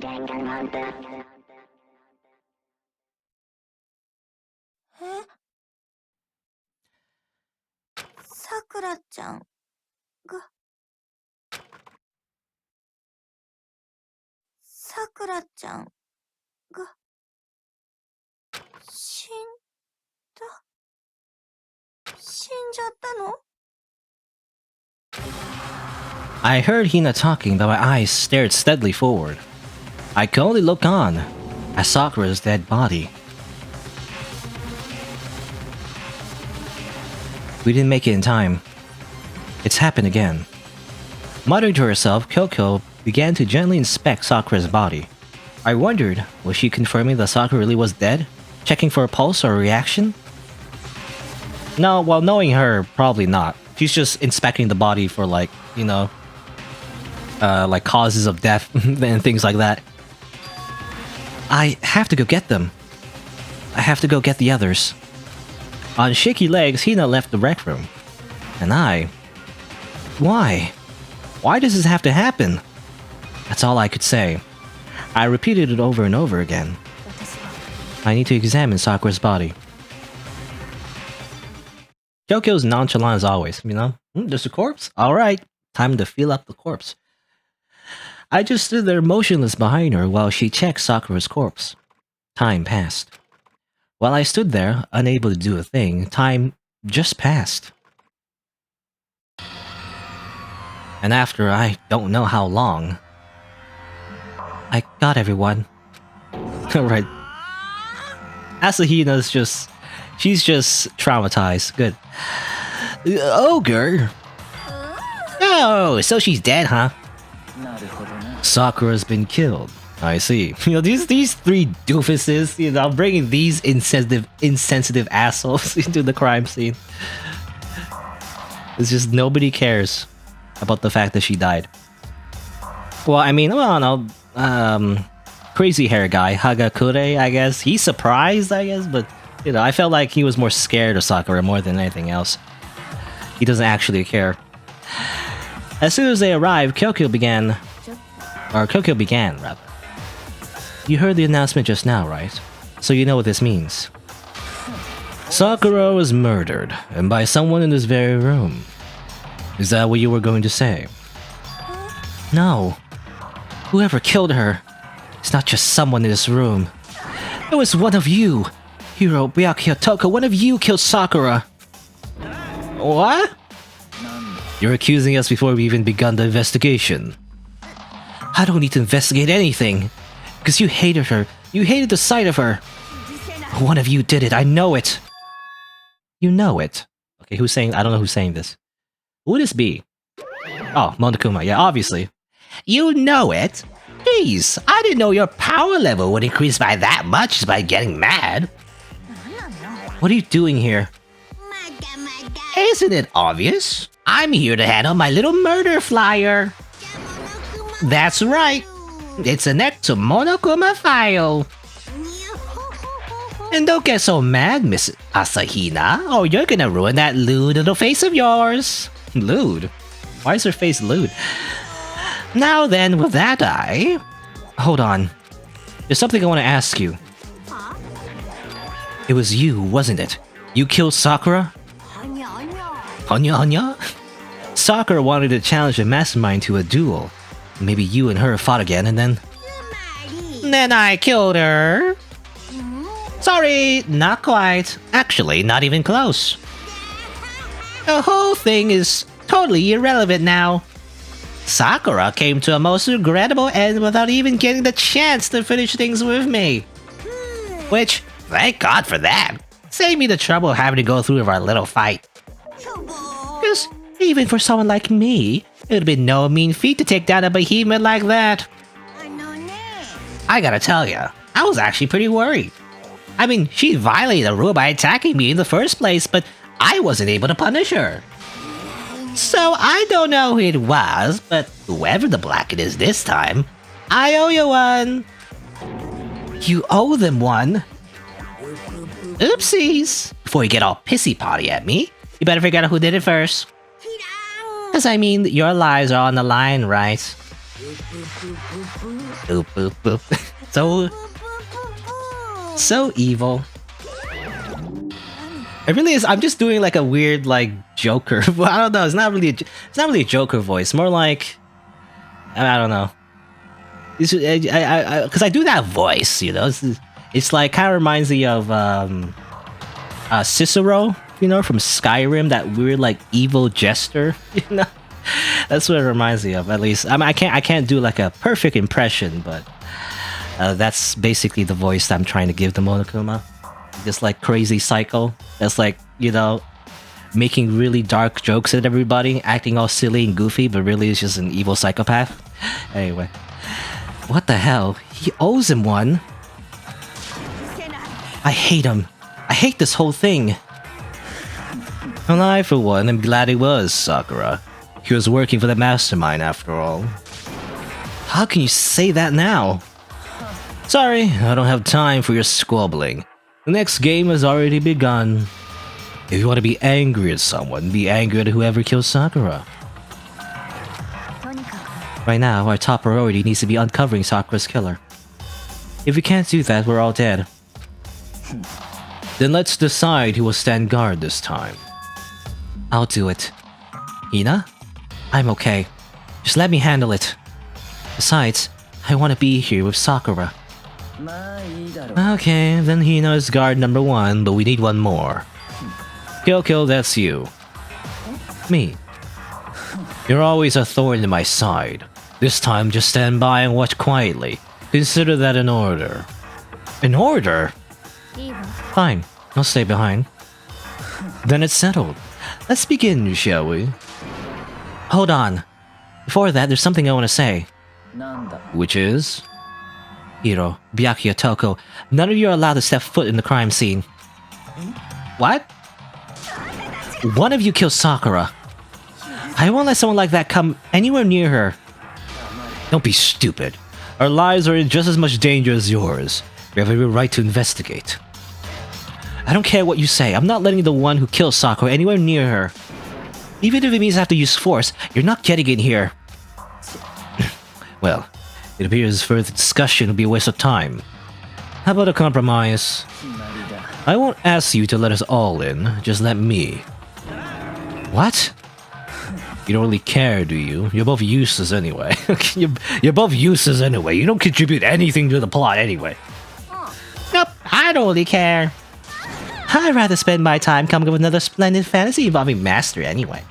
Danganronpa. え、さくらちゃんが、さくらちゃんが、死んじゃったの？ I heard Hina talking, but my eyes stared steadily forward. I could only look on at Sakura's dead body. We didn't make it in time. It's happened again. Muttering to herself, Kyoko began to gently inspect Sakura's body. I wondered, was she confirming that Sakura really was dead? Checking for a pulse or a reaction? No, well, knowing her, probably not. She's just inspecting the body for, like, you know, like causes of death and things like that. I have to go get them. I have to go get the others. On shaky legs, Hina left the rec room. And I... Why? Why does this have to happen? That's all I could say. I repeated it over and over again. I need to examine Sakura's body. Kyoko's nonchalant as always, you know? There's a corpse? Alright, time to feel up the corpse. I just stood there motionless behind her while she checked Sakura's corpse. Time passed. While I stood there, unable to do a thing, time just passed. And after I don't know how long, I got everyone. Alright. Asahina's just... she's just traumatized. Good. Ogre? Oh, so she's dead, huh? Sakura's been killed. I see. You know, these three doofuses, you know, bringing these insensitive assholes into the crime scene. It's just nobody cares about the fact that she died. Well, I mean, well, no, crazy hair guy, Hagakure, I guess. He's surprised, I guess, but, you know, I felt like he was more scared of Sakura more than anything else. He doesn't actually care. As soon as they arrived, Kyoko began, rather. You heard the announcement just now, right? So you know what this means. Sakura was murdered, and by someone in this very room. Is that what you were going to say? No. Whoever killed her, it's not just someone in this room. It was one of you! Hiro Byakuya Toko, one of you killed Sakura! What? You're accusing us before we even begun the investigation. I don't need to investigate anything. Because you hated her. You hated the sight of her. One of you did it, I know it. You know it. Okay, who's saying... I don't know who's saying this. Who would this be? Oh, Monokuma, yeah, obviously. You know it? Jeez, I didn't know your power level would increase by that much just by getting mad. What are you doing here? Isn't it obvious? I'm here to handle my little murder flyer. That's right. It's a next to Monokuma file. And don't get so mad, Miss Asahina, or you're gonna ruin that lewd little face of yours. Lewd? Why is her face lewd? Now then, with that Hold on. There's something I want to ask you. It was you, wasn't it? You killed Sakura? Anya? Sakura wanted to challenge the mastermind to a duel. Maybe you and her fought again and then... Then I killed her. Sorry, not quite. Actually, not even close. The whole thing is totally irrelevant now. Sakura came to a most regrettable end without even getting the chance to finish things with me. Which, thank God for that. Saved me the trouble of having to go through with our little fight. Because even for someone like me, it would have been no mean feat to take down a behemoth like that. I gotta tell ya, I was actually pretty worried. I mean, she violated a rule by attacking me in the first place, but I wasn't able to punish her. So I don't know who it was, but whoever the blackhead is this time, I owe you one. You owe them one? Oopsies. Before you get all pissy-potty at me, you better figure out who did it first. Cause I mean, your lives are on the line, right? Boop, boop, boop. So evil. It really is. I'm just doing like a weird like Joker. I don't know. It's not really a Joker voice. More like I don't know. Because I do that voice, you know. It's like kind of reminds me of Cicero, you know, from Skyrim. That weird like evil jester, you know. That's what it reminds me of. At least I mean, I can't do like a perfect impression, but that's basically the voice I'm trying to give to Monokuma. This like crazy psycho that's like, you know, making really dark jokes at everybody, acting all silly and goofy, but really is just an evil psychopath. Anyway, what the hell? He owes him one. I hate him. I hate this whole thing. Well, I, for one, am glad he was, Sakura. He was working for the mastermind, after all. How can you say that now? Sorry, I don't have time for your squabbling. The next game has already begun. If you want to be angry at someone, be angry at whoever kills Sakura. Right now, our top priority needs to be uncovering Sakura's killer. If we can't do that, we're all dead. Then let's decide who will stand guard this time. I'll do it. Hina? I'm okay. Just let me handle it. Besides, I want to be here with Sakura. Okay, then Hina is guard number 1, but we need one more. Kyoko, that's you. Me. You're always a thorn in my side. This time, just stand by and watch quietly. Consider that an order. An order? Fine, I'll stay behind. Then it's settled. Let's begin, shall we? Hold on. Before that, there's something I want to say. Which is? Hiro, Byakuya, Toko, none of you are allowed to step foot in the crime scene. What? One of you killed Sakura. I won't let someone like that come anywhere near her. Don't be stupid. Our lives are in just as much danger as yours. We have every right to investigate. I don't care what you say. I'm not letting the one who killed Sakura anywhere near her. Even if it means I have to use force, you're not getting in here. Well, it appears further discussion will be a waste of time. How about a compromise? I won't ask you to let us all in, just let me. What? You don't really care, do you? You're both useless anyway. You're both useless anyway. You don't contribute anything to the plot anyway. Nope, I don't really care. I'd rather spend my time coming up with another splendid fantasy involving mastery anyway.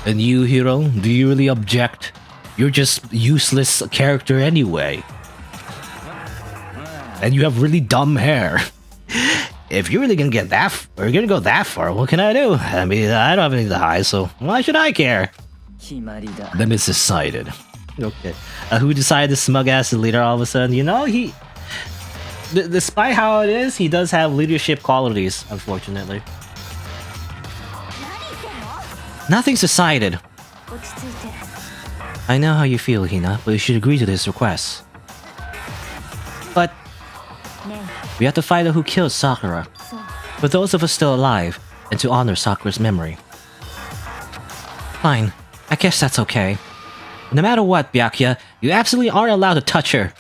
And you, Hiro, do you really object? You're just useless character anyway. And you have really dumb hair. If you're really gonna get that, or you're gonna go that far, what can I do? I mean, I don't have anything to hide, so why should I care? Then it's decided. Okay. Who decided the smug-ass leader all of a sudden? You know, despite how it is, he does have leadership qualities, unfortunately. Nothing's decided. I know how you feel, Hina, but you should agree to this request. But we have to find out who killed Sakura. For those of us still alive, and to honor Sakura's memory. Fine, I guess that's okay. No matter what, Byakuya, you absolutely aren't allowed to touch her.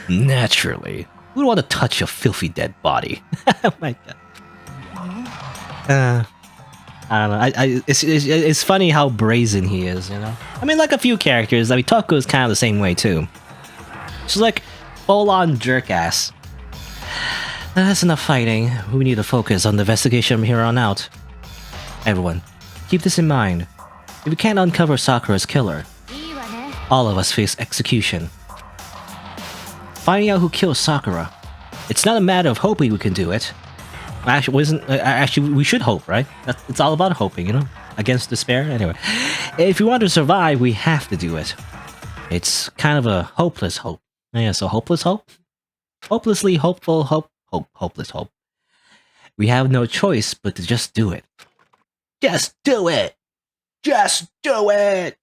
Naturally. Who would want to touch a filthy dead body? Oh my god. I don't know. It's funny how brazen he is, you know? I mean, like a few characters. I mean, Toko is kind of the same way, too. She's like, full-on jerk-ass. That's enough fighting. We need to focus on the investigation from here on out. Everyone, keep this in mind. If we can't uncover Sakura's killer, all of us face execution. Finding out who killed Sakura. It's not a matter of hoping we can do it. Actually, we should hope, right? It's all about hoping, you know? Against despair? Anyway. If we want to survive, we have to do it. It's kind of a hopeless hope. Yeah, so hopeless hope? Hopelessly hopeful hope. Hopeless hope. We have no choice but to just do it. Just do it! Just do it!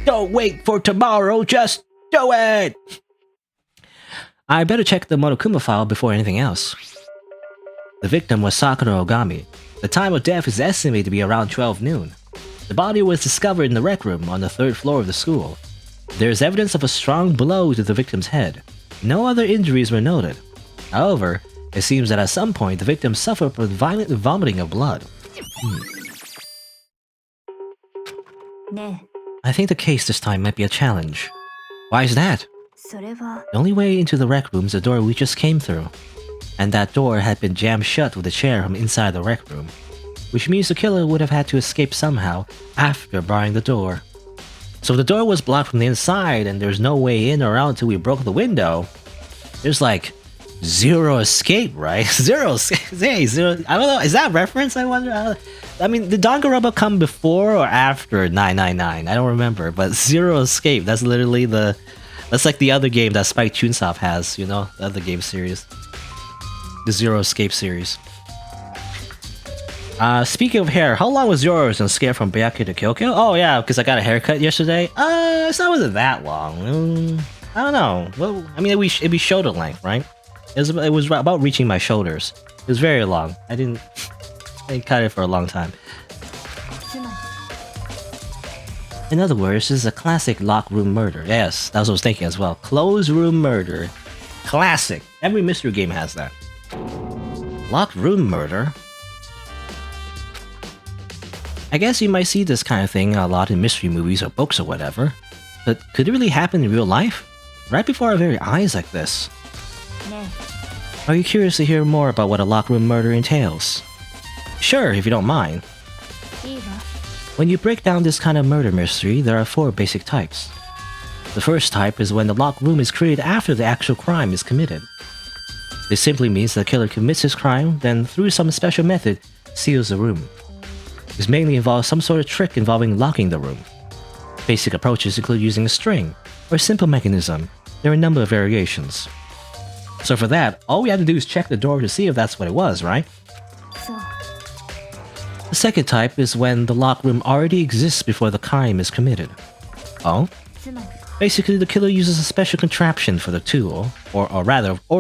Don't wait for tomorrow, just do it! I better check the Monokuma file before anything else. The victim was Sakura Ogami. The time of death is estimated to be around 12 noon. The body was discovered in the rec room on the 3rd floor of the school. There is evidence of a strong blow to the victim's head. No other injuries were noted. However, it seems that at some point the victim suffered from violent vomiting of blood. I think the case this time might be a challenge. Why is that? The only way into the rec room is the door we just came through. And that door had been jammed shut with a chair from inside the rec room. Which means the killer would have had to escape somehow after barring the door. So if the door was blocked from the inside and there's no way in or out until we broke the window, there's like zero escape, right? Zero escape. Hey, zero. I don't know. Is that reference? I wonder. I mean, did Danganronpa come before or after 999? I don't remember. But zero escape. That's literally the. That's like the other game that Spike Chunsoft has. You know, the other game series. The Zero Escape series. Speaking of hair, how long was yours on scale from Byakuya to Kyokyo? Oh yeah, because I got a haircut yesterday. It's not wasn't that long. I don't know. Well, I mean, it'd be shoulder length, right? It was about reaching my shoulders. It was very long. I didn't cut it for a long time. In other words, this is a classic locked room murder. Yes, that's what I was thinking as well. Closed room murder. Classic. Every mystery game has that. Locked room murder? I guess you might see this kind of thing a lot in mystery movies or books or whatever. But could it really happen in real life? Right before our very eyes like this? Are you curious to hear more about what a locked room murder entails? Sure, if you don't mind. When you break down this kind of murder mystery, there are 4 basic types. The first type is when the locked room is created after the actual crime is committed. This simply means the killer commits his crime, then through some special method, seals the room. This mainly involves some sort of trick involving locking the room. Basic approaches include using a string, or a simple mechanism. There are a number of variations. So for that, all we have to do is check the door to see if that's what it was, right? The second type is when the locked room already exists before the crime is committed. Oh? Basically, the killer uses a special contraption for the tool, or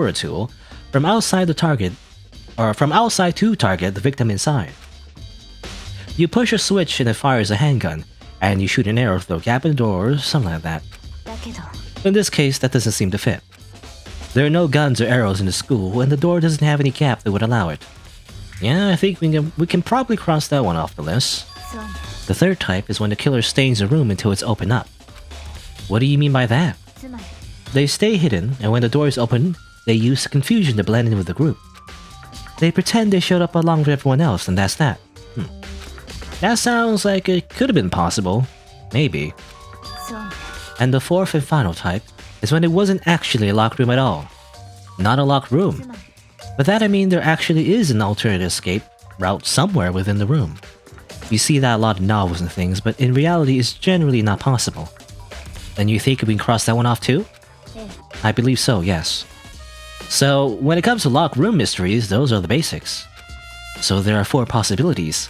a tool, from outside the target, or from outside to target the victim inside. You push a switch and it fires a handgun, and you shoot an arrow through a gap in the door or something like that. In this case, that doesn't seem to fit. There are no guns or arrows in the school, and the door doesn't have any gap that would allow it. Yeah, I think we can probably cross that one off the list. The third type is when the killer stays in a room until it's opened up. What do you mean by that? They stay hidden, and when the door is open, they use the confusion to blend in with the group. They pretend they showed up along with everyone else, and that's that. That sounds like it could have been possible. Maybe. And the fourth and final type is when it wasn't actually a locked room at all. Not a locked room. By that I mean there actually is an alternate escape route somewhere within the room. You see that a lot in novels and things, but in reality it's generally not possible. And you think we can cross that one off too? I believe so, yes. So, when it comes to locked room mysteries, those are the basics. So there are 4 possibilities.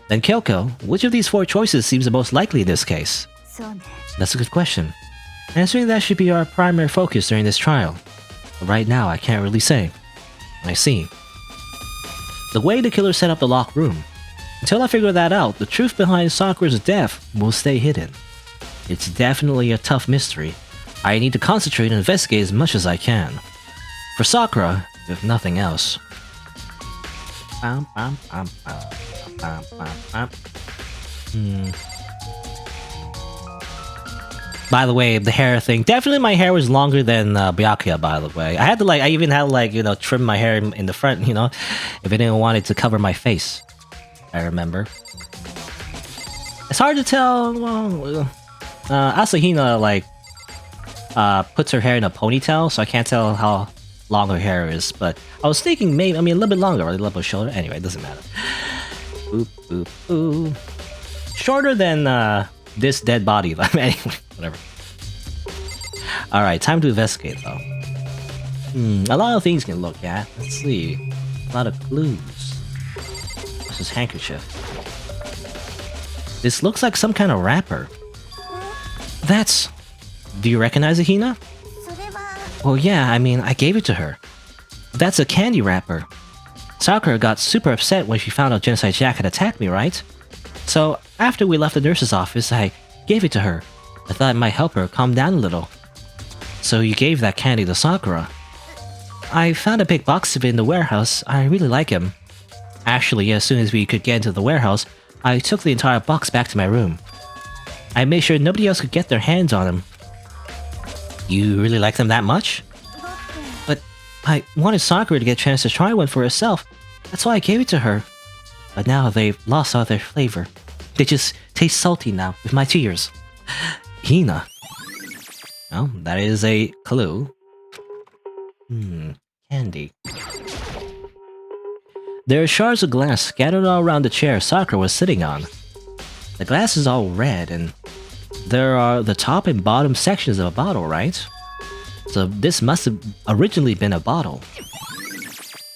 Then Kyoko, which of these 4 choices seems the most likely in this case? That's a good question. Answering that should be our primary focus during this trial. But right now, I can't really say. I see. The way the killer set up the locked room. Until I figure that out, the truth behind Sakura's death will stay hidden. It's definitely a tough mystery. I need to concentrate and investigate as much as I can. For Sakura, if nothing else. By the way, the hair thing. Definitely my hair was longer than Byakuya, by the way. I even had to trim my hair in the front, if I didn't want it to cover my face. I remember. It's hard to tell, Asahina, puts her hair in a ponytail, so I can't tell how long her hair is, but I was thinking maybe, a little bit longer, right? A little bit shorter. Anyway, it doesn't matter. Boop, boop, boop. Shorter than this dead body. Anyway, whatever. Alright, time to investigate though. A lot of things you can look at. Let's see. A lot of clues. What's this handkerchief? This looks like some kind of wrapper. That's... Do you recognize it, Hina? Well, yeah, I gave it to her. That's a candy wrapper. Sakura got super upset when she found out Genocide Jack had attacked me, right? So, after we left the nurse's office, I gave it to her. I thought it might help her calm down a little. So you gave that candy to Sakura. I found a big box of it in the warehouse. I really like him. Actually, as soon as we could get into the warehouse, I took the entire box back to my room. I made sure nobody else could get their hands on him. You really like them that much? But I wanted Sakura to get a chance to try one for herself. That's why I gave it to her. But now they've lost all their flavor. They just taste salty now with my tears. Hina. Well, that is a clue. Candy. There are shards of glass scattered all around the chair Sakura was sitting on. The glass is all red, and there are the top and bottom sections of a bottle, right? So this must have originally been a bottle.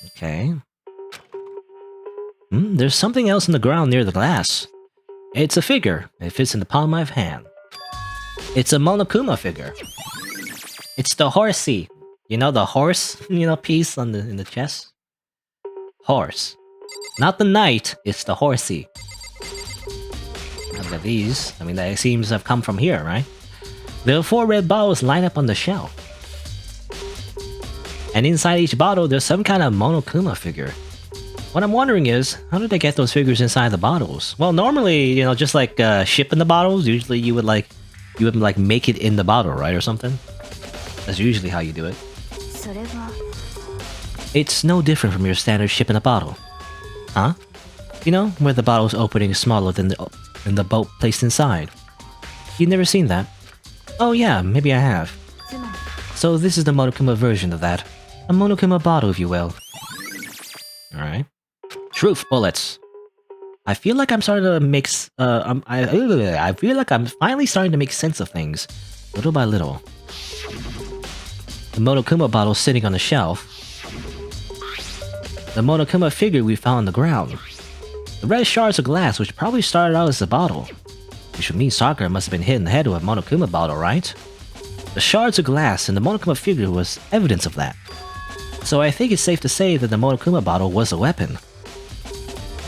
Okay. There's something else on the ground near the glass. It's a figure. It fits in the palm of my hand. It's a Monokuma figure. It's the horsey. You know the horse, piece on in the chest? Horse. Not the knight, it's the horsey. Look at these. I mean, that seems to have come from here, right? There are 4 red bottles lined up on the shelf. And inside each bottle, there's some kind of Monokuma figure. What I'm wondering is, how did they get those figures inside the bottles? Well, normally, just like shipping the bottles, usually you would make it in the bottle, right, or something? That's usually how you do it. It's no different from your standard ship in a bottle. Huh? Where the bottle's opening is smaller than the boat placed inside. You've never seen that? Oh yeah, maybe I have. So this is the Monokuma version of that. A Monokuma bottle, if you will. Alright. Truth bullets. I feel like I'm starting to make I feel like I'm finally starting to make sense of things, little by little. The Monokuma bottle sitting on the shelf. The Monokuma figure we found on the ground. The red shards of glass, which probably started out as a bottle. Which would mean Sakura must have been hit in the head with a Monokuma bottle, right? The shards of glass and the Monokuma figure was evidence of that. So I think it's safe to say that the Monokuma bottle was a weapon.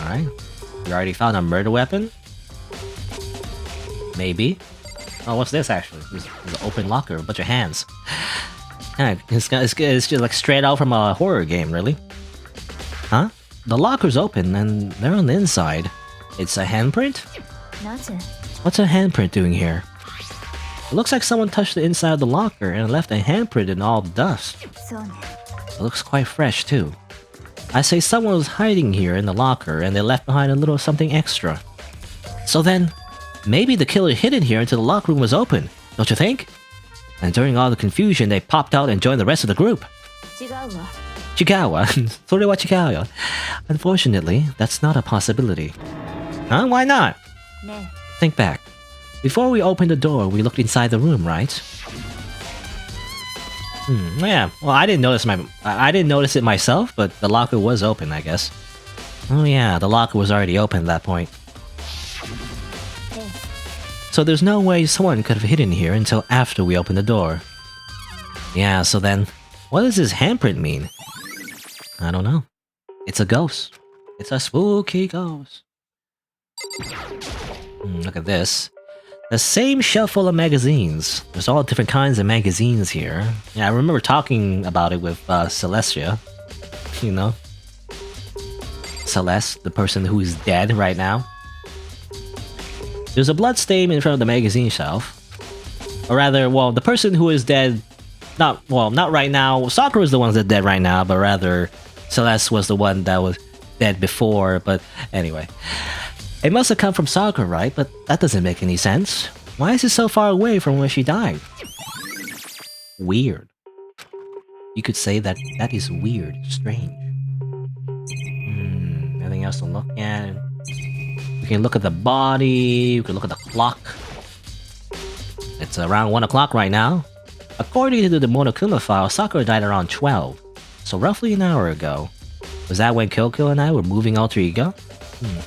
Alright. We already found a murder weapon? Maybe. Oh, what's this actually? There's an open locker, a bunch of hands. Yeah, it's just like straight out from a horror game, really. Huh? The locker's open and they're on the inside. It's a handprint? What's a handprint doing here? It looks like someone touched the inside of the locker and left a handprint in all the dust. It looks quite fresh too. I say someone was hiding here in the locker and they left behind a little something extra. So then, maybe the killer hid in here until the locker room was open, don't you think? And during all the confusion, they popped out and joined the rest of the group. Chigawa. Sorewa Chigawa. Unfortunately, that's not a possibility. Huh? Why not? Think back. Before we opened the door, we looked inside the room, right? Yeah. Well, I didn't notice it myself, but the locker was open, I guess. Oh yeah, the locker was already open at that point. So there's no way someone could have hidden here until after we opened the door. Yeah, so then, what does this handprint mean? I don't know. It's a ghost. It's a spooky ghost. Look at this. The same shelf full of magazines. There's all different kinds of magazines here. Yeah, I remember talking about it with Celestia. Celeste, the person who is dead right now. There's a blood stain in front of the magazine shelf. Or rather, well, the person who is dead... not right now. Sakura is the one that's dead right now, but rather Celeste was the one that was dead before, but anyway. It must have come from Sakura, right? But that doesn't make any sense. Why is it so far away from where she died? Weird. You could say that is weird, strange. Anything else to look at? We can look at the body, we can look at the clock. It's around 1 o'clock right now. According to the Monokuma file, Sakura died around 12. So roughly an hour ago. Was that when Kyoko and I were moving alter ego?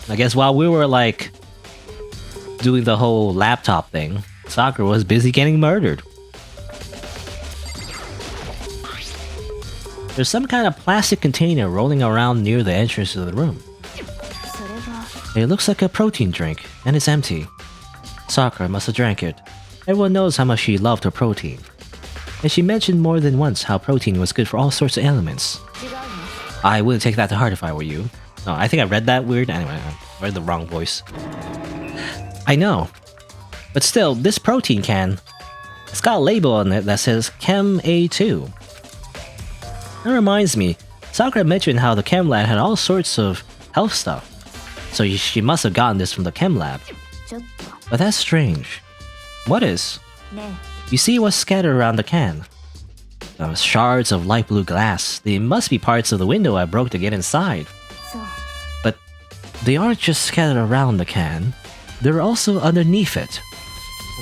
I guess while we were like doing the whole laptop thing, Sakura was busy getting murdered. There's some kind of plastic container rolling around near the entrance to the room. It looks like a protein drink, and it's empty. Sakura must have drank it. Everyone knows how much she loved her protein. And she mentioned more than once how protein was good for all sorts of ailments. I wouldn't take that to heart if I were you. No, I think I read that weird. Anyway, I read the wrong voice. I know. But still, this protein can, it's got a label on it that says Chem A2. That reminds me, Sakura mentioned how the Chem Lab had all sorts of health stuff. So she must have gotten this from the Chem Lab. But that's strange. What is? You see what's scattered around the can? Those shards of light blue glass. They must be parts of the window I broke to get inside. But they aren't just scattered around the can. They're also underneath it.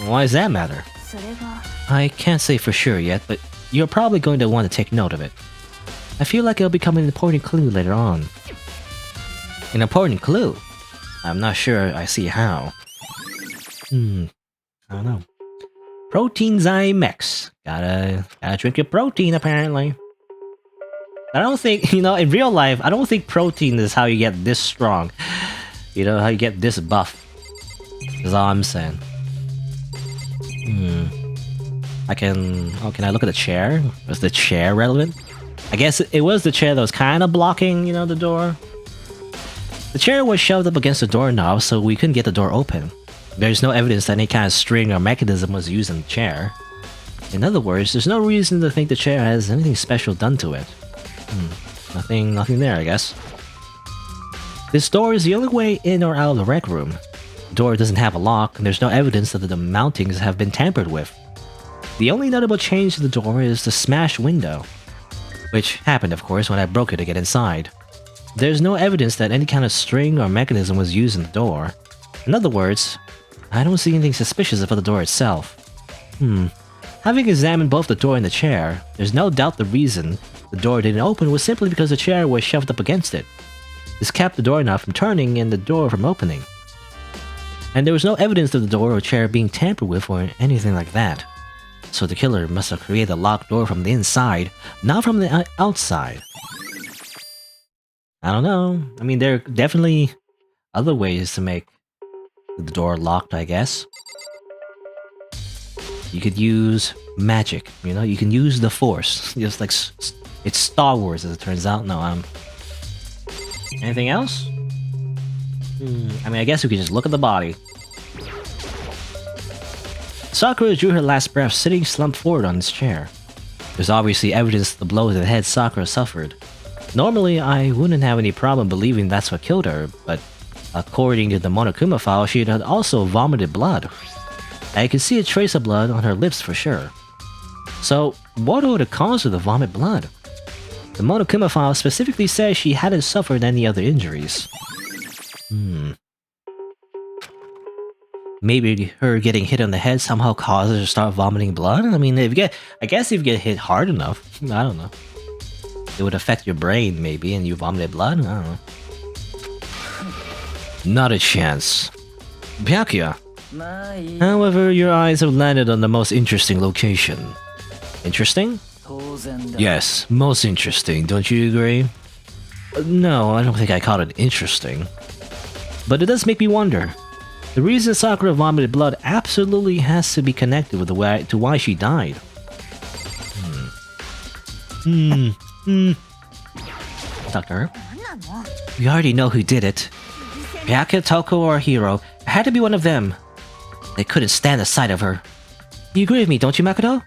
Why does that matter? I can't say for sure yet, but you're probably going to want to take note of it. I feel like it'll become an important clue later on. An important clue? I'm not sure I see how. I don't know. Protein Zymex. Gotta drink your protein, apparently. I don't think, in real life, I don't think protein is how you get this strong. How you get this buff. That's all I'm saying. Can I look at the chair? Was the chair relevant? I guess it was the chair that was kind of blocking, the door. The chair was shoved up against the doorknob, so we couldn't get the door open. There's no evidence that any kind of string or mechanism was used in the chair. In other words, there's no reason to think the chair has anything special done to it. Nothing there, I guess. This door is the only way in or out of the rec room. The door doesn't have a lock, and there's no evidence that the mountings have been tampered with. The only notable change to the door is the smashed window, which happened, of course, when I broke it to get inside. There's no evidence that any kind of string or mechanism was used in the door. In other words, I don't see anything suspicious about the door itself. Having examined both the door and the chair, there's no doubt the reason the door didn't open was simply because the chair was shoved up against it. This kept the doorknob from turning and the door from opening. And there was no evidence of the door or chair being tampered with or anything like that. So the killer must have created a locked door from the inside, not from the outside. I don't know. I mean, there are definitely other ways to make the door locked, I guess. You could use magic, you can use the force. Just like it's Star Wars, as it turns out. No, anything else? I mean, I guess we could just look at the body. Sakura drew her last breath sitting slumped forward on his chair. There's obviously evidence of the blow to the head Sakura suffered. Normally, I wouldn't have any problem believing that's what killed her, but according to the Monokuma file, she had also vomited blood. I could see a trace of blood on her lips for sure. So, what would have caused her to vomit blood? The Monokuma file specifically says she hadn't suffered any other injuries. Maybe her getting hit on the head somehow caused her to start vomiting blood? I mean, I guess if you get hit hard enough, I don't know. It would affect your brain, maybe, and you vomited blood? I don't know. Not a chance. Byakuya. However, your eyes have landed on the most interesting location. Interesting? Yes, most interesting, don't you agree? No, I don't think I called it interesting. But it does make me wonder. The reason Sakura vomited blood absolutely has to be connected with to why she died. Doctor? We already know who did it. Byakuya, Toko, or Hiro. It had to be one of them. They couldn't stand the sight of her. You agree with me, don't you, Makoto?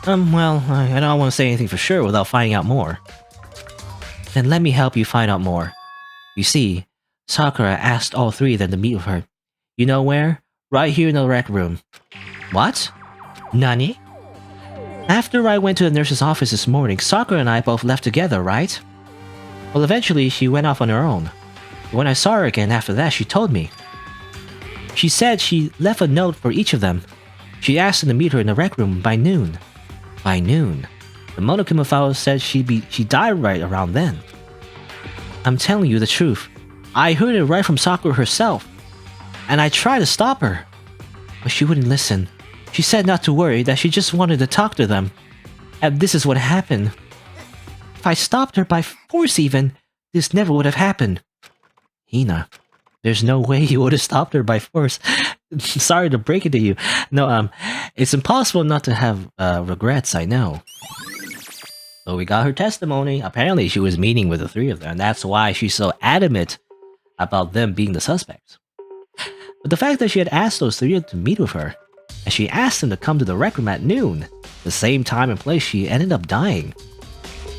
Well, I don't want to say anything for sure without finding out more. Then let me help you find out more. You see, Sakura asked all three of them to meet with her. You know where? Right here in the rec room. What? Nani? After I went to the nurse's office this morning, Sakura and I both left together, right? Well, eventually she went off on her own. When I saw her again after that, she told me. She said she left a note for each of them. She asked them to meet her in the rec room by noon. By noon. The Monokuma file said she died right around then. I'm telling you the truth. I heard it right from Sakura herself. And I tried to stop her. But she wouldn't listen. She said not to worry, that she just wanted to talk to them. And this is what happened. If I stopped her by force even, this never would have happened. Hina. There's no way you would have stopped her by force. Sorry to break it to you. No, it's impossible not to have regrets, I know. So we got her testimony. Apparently she was meeting with the three of them, and that's why she's so adamant about them being the suspects. But the fact that she had asked those three to meet with her, and she asked them to come to the rec room at noon, the same time and place she ended up dying.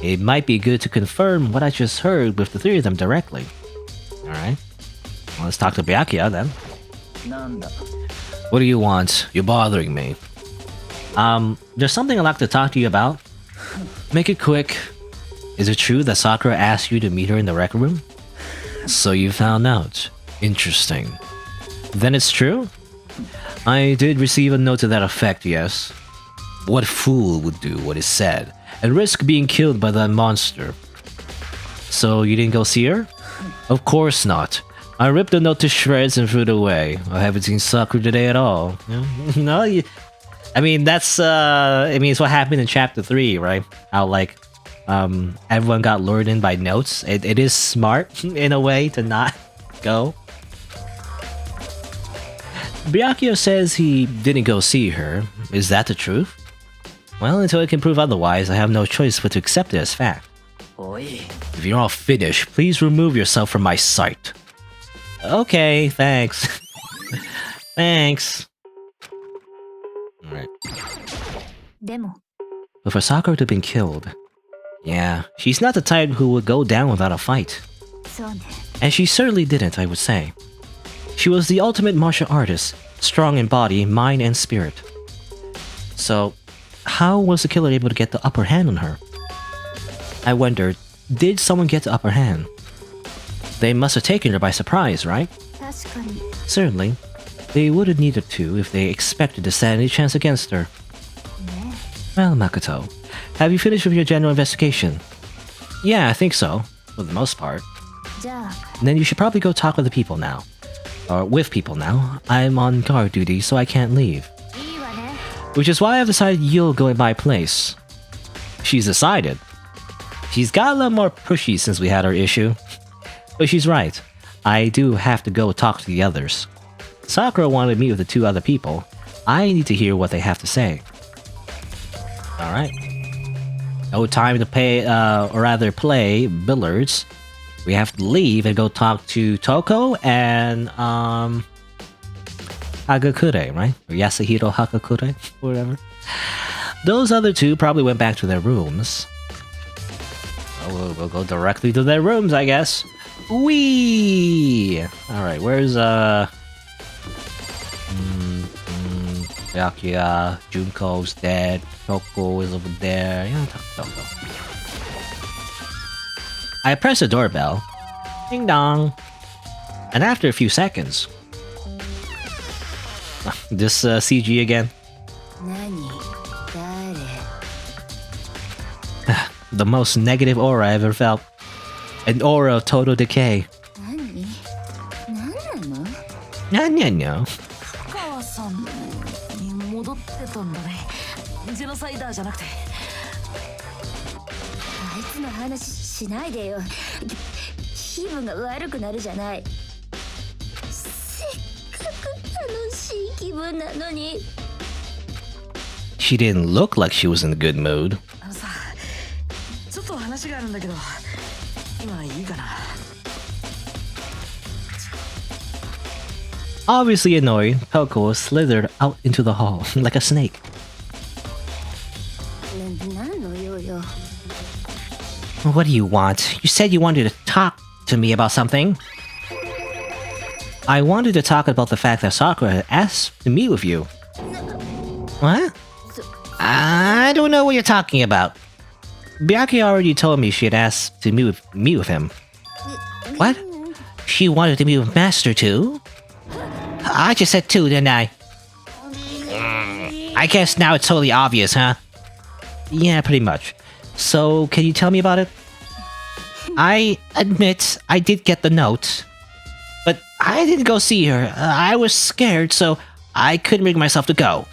It might be good to confirm what I just heard with the three of them directly. Alright. Well, let's talk to Byakuya then. What do you want? You're bothering me. There's something I'd like to talk to you about. Make it quick. Is it true that Sakura asked you to meet her in the rec room? So you found out. Interesting. Then it's true? I did receive a note to that effect, yes. What fool would do what is said and risk being killed by that monster? So you didn't go see her? Of course not. I ripped the note to shreds and threw it away. I haven't seen Sakura today at all. No, I mean, that's, it's what happened in chapter 3, right? How, like, everyone got lured in by notes. It is smart, in a way, to not go. Byakuya says he didn't go see her. Is that the truth? Well, until I can prove otherwise, I have no choice but to accept it as fact. If you're all finished, please remove yourself from my sight. Okay, thanks. Thanks. Alright. But for Sakura to have been killed, yeah, she's not the type who would go down without a fight. And she certainly didn't, I would say. She was the ultimate martial artist, strong in body, mind, and spirit. So, how was the killer able to get the upper hand on her? I wondered, did someone get the upper hand? They must have taken her by surprise, right? Certainly. They would have needed to if they expected to stand any chance against her. Well, Makoto, have you finished with your general investigation? Yeah, I think so, for the most part. Then you should probably go talk with the people now. Or with people now. I'm on guard duty, so I can't leave. Which is why I've decided you'll go in my place. She's decided. She's got a lot more pushy since we had our issue. But she's right. I do have to go talk to the others. Sakura wanted to meet with the two other people. I need to hear what they have to say. Alright. No time to play billiards. We have to leave and go talk to Toko and Hagakure, right? Or Yasuhiro Hagakure, whatever. Those other two probably went back to their rooms. Oh, we'll go directly to their rooms, I guess. Whee! Alright, where's Byakuya, Junko's dead, Toko is over there. Yeah, Toko. I press the doorbell. Ding dong. And after a few seconds... this CG again. The most negative aura I ever felt. An aura of total decay. No. She didn't look like she was in a good mood. Obviously annoyed, Toko slithered out into the hall like a snake. What do you want? You said you wanted to talk to me about something. I wanted to talk about the fact that Sakura had asked to meet with you. What? I don't know what you're talking about. Byakuya already told me she had asked to meet with him. What? She wanted to meet with Master too? I just said two, didn't I? I guess now it's totally obvious, huh? Yeah, pretty much. So, can you tell me about it? I admit I did get the note. But I didn't go see her. I was scared, so I couldn't bring myself to go.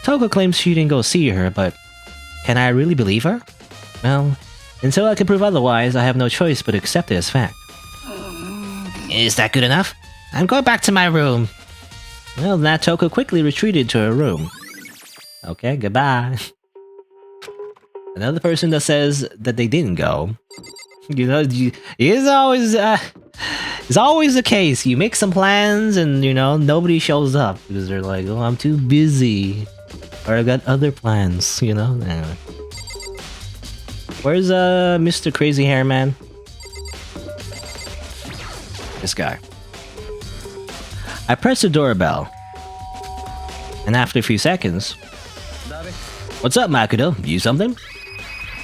Toko claims she didn't go see her, but can I really believe her? Well, until I can prove otherwise, I have no choice but accept it as fact. Is that good enough? I'm going back to my room. Well, Natoko quickly retreated to her room. Okay, goodbye. Another person that says that they didn't go. You know, it's always the case. You make some plans and, you know, nobody shows up because they're like, oh, I'm too busy. Or I got other plans, you know? Anyway. Where's Mr. Crazy Hair Man? This guy. I pressed the doorbell. And after a few seconds... What's up, Makoto? You something?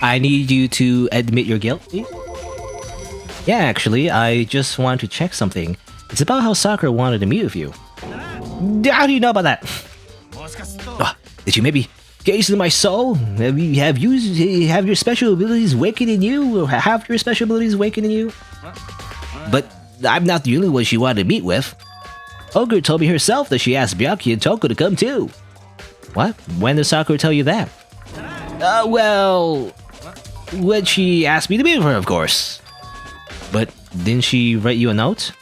I need you to admit your guilt, please? Yeah, actually, I just wanted to check something. It's about how Sakura wanted to meet with you. How do you know about that? Did you maybe gaze into my soul? Have your special abilities wakened in you? Or have your special abilities wakened in you? But I'm not the only one she wanted to meet with. Ogre told me herself that she asked Byakuya and Toko to come too. What? When did Sakura tell you that? Well... when she asked me to meet with her, of course. But didn't she write you a note?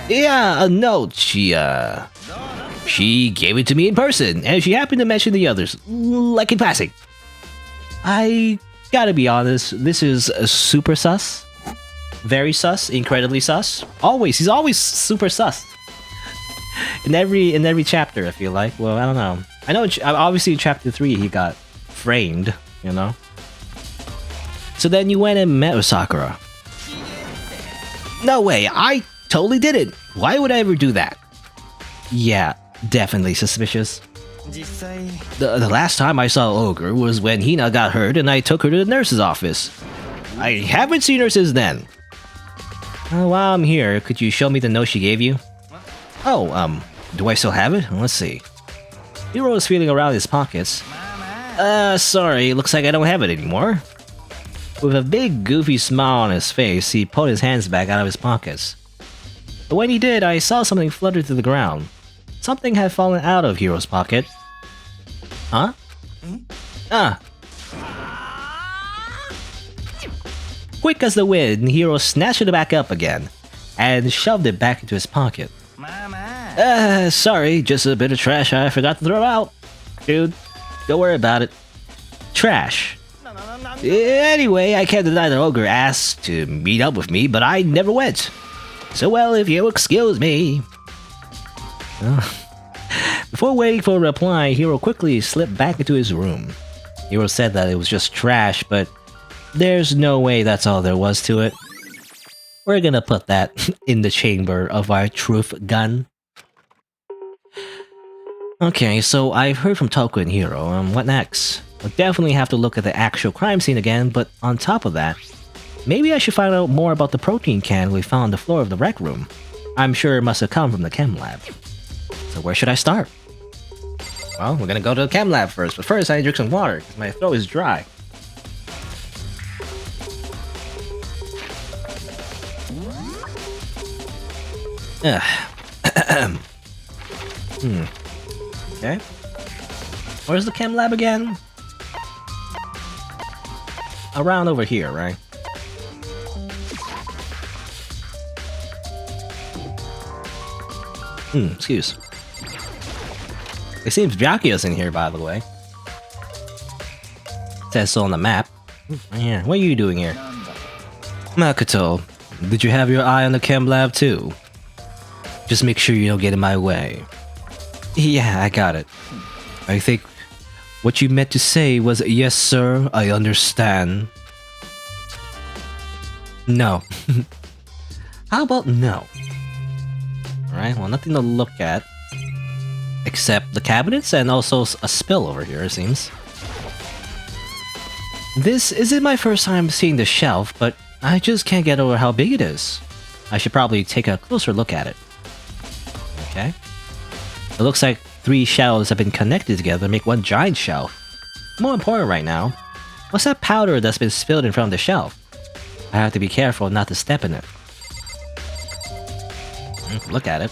Yeah, a note. She gave it to me in person, and she happened to mention the others, like in passing. I gotta be honest, this is super sus. Very sus, incredibly sus. He's always super sus. In every chapter, I feel like. Well, I don't know. I know, obviously in chapter 3 he got framed, you know? So then you went and met with Sakura. No way, I totally didn't. Why would I ever do that? Yeah, definitely suspicious. The last time I saw Ogre was when Hina got hurt and I took her to the nurse's office. I haven't seen her since then. While I'm here, could you show me the note she gave you? Oh, do I still have it? Let's see. Hiro was feeling around his pockets. Sorry, looks like I don't have it anymore. With a big goofy smile on his face, he pulled his hands back out of his pockets. But when he did, I saw something flutter to the ground. Something had fallen out of Hiro's pocket. Huh? Quick as the wind, Hiro snatched it back up again, and shoved it back into his pocket. Sorry, just a bit of trash I forgot to throw out. Dude, don't worry about it. Trash. Anyway, I can't deny that Ogre asked to meet up with me, but I never went. So well, if you'll excuse me. Before waiting for a reply, Hiro quickly slipped back into his room. Hiro said that it was just trash, but there's no way that's all there was to it. We're gonna put that in the chamber of our truth gun. Okay, so I've heard from Toko and Hiro, what next? We'll definitely have to look at the actual crime scene again, but on top of that, maybe I should find out more about the protein can we found on the floor of the rec room. I'm sure it must have come from the Chem Lab. So where should I start? Well, we're gonna go to the Chem Lab first, but first I need to drink some water, because my throat is dry. Okay. Where's the Chem Lab again? Around over here, right? Excuse. It seems Byakuya's in here, by the way. It says so on the map. Yeah, what are you doing here? Makoto, did you have your eye on the Chem Lab too? Just make sure you don't get in my way. Yeah, I got it. I think what you meant to say was, yes sir, I understand. No. How about no? Alright, well, nothing to look at. Except the cabinets and also a spill over here, it seems. This isn't my first time seeing the shelf, but I just can't get over how big it is. I should probably take a closer look at it. Okay. It looks like 3 shelves have been connected together to make one giant shelf. More important right now, what's that powder that's been spilled in front of the shelf? I have to be careful not to step in it. Look at it.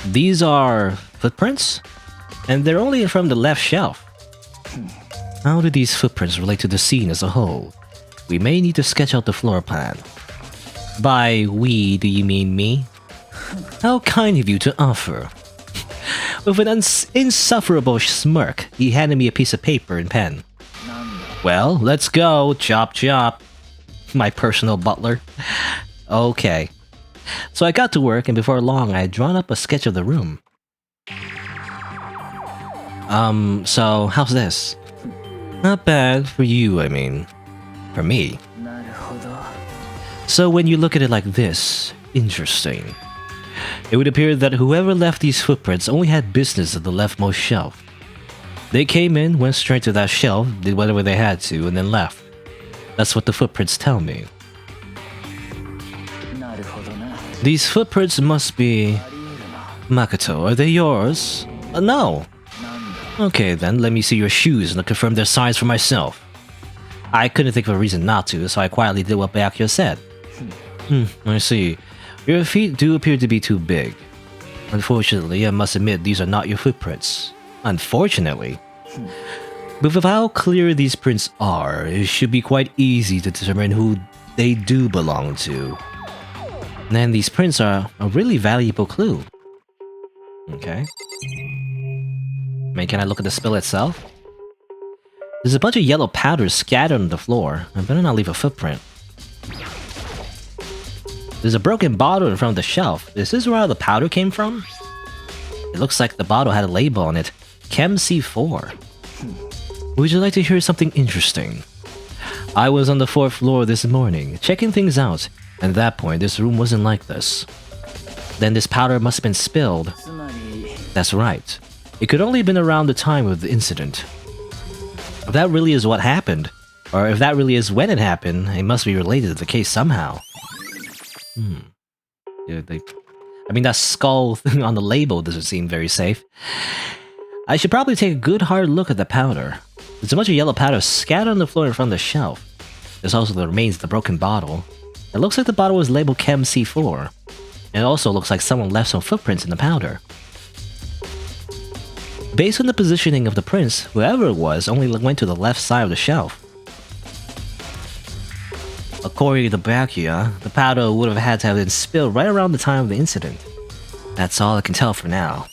These are footprints, and they're only from the left shelf. How do these footprints relate to the scene as a whole? We may need to sketch out the floor plan. By we, do you mean me? How kind of you to offer. With an insufferable smirk, he handed me a piece of paper and pen. Well, let's go, chop chop. My personal butler. Okay. So I got to work, and before long I had drawn up a sketch of the room. So how's this? Not bad for you, I mean. For me. So when you look at it like this, interesting. It would appear that whoever left these footprints only had business at the leftmost shelf. They came in, went straight to that shelf, did whatever they had to, and then left. That's what the footprints tell me. These footprints must be... Makoto, are they yours? No. Okay then, let me see your shoes and confirm their size for myself. I couldn't think of a reason not to, so I quietly did what Byakuya said. I see. Your feet do appear to be too big. Unfortunately, I must admit these are not your footprints. Unfortunately? But with how clear these prints are, it should be quite easy to determine who they do belong to. And these prints are a really valuable clue. Okay. Can I look at the spill itself? There's a bunch of yellow powder scattered on the floor. I better not leave a footprint. There's a broken bottle in front of the shelf. Is this where all the powder came from? It looks like the bottle had a label on it. Chem C4. Would you like to hear something interesting? I was on the 4th floor this morning, checking things out, and at that point this room wasn't like this. Then this powder must have been spilled. That's right. It could only have been around the time of the incident. If that really is what happened, or if that really is when it happened, it must be related to the case somehow. Yeah, I mean, that skull thing on the label doesn't seem very safe. I should probably take a good hard look at the powder. There's a bunch of yellow powder scattered on the floor in front of the shelf. There's also the remains of the broken bottle. It looks like the bottle was labeled Chem C4. It also looks like someone left some footprints in the powder. Based on the positioning of the prints, whoever it was only went to the left side of the shelf. According to Byakuya, the powder would have had to have been spilled right around the time of the incident. That's all I can tell for now.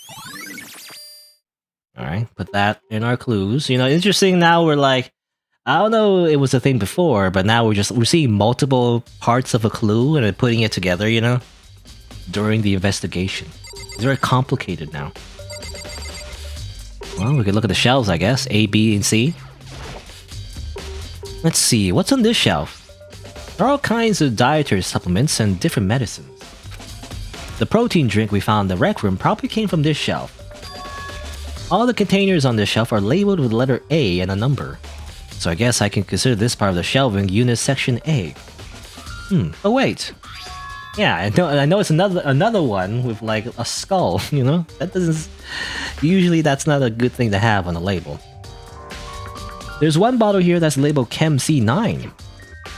Alright, put that in our clues. You know, interesting now we're like, I don't know it was a thing before, but now we're seeing multiple parts of a clue and putting it together, you know? During the investigation. It's very complicated now. Well, we could look at the shelves, I guess. A, B, and C. Let's see, what's on this shelf? There are all kinds of dietary supplements and different medicines. The protein drink we found in the rec room probably came from this shelf. All the containers on this shelf are labeled with the letter A and a number. So I guess I can consider this part of the shelving unit section A. Oh wait. Yeah, I know it's another one with like a skull, you know? That doesn't... Usually that's not a good thing to have on a label. There's one bottle here that's labeled Chem C9.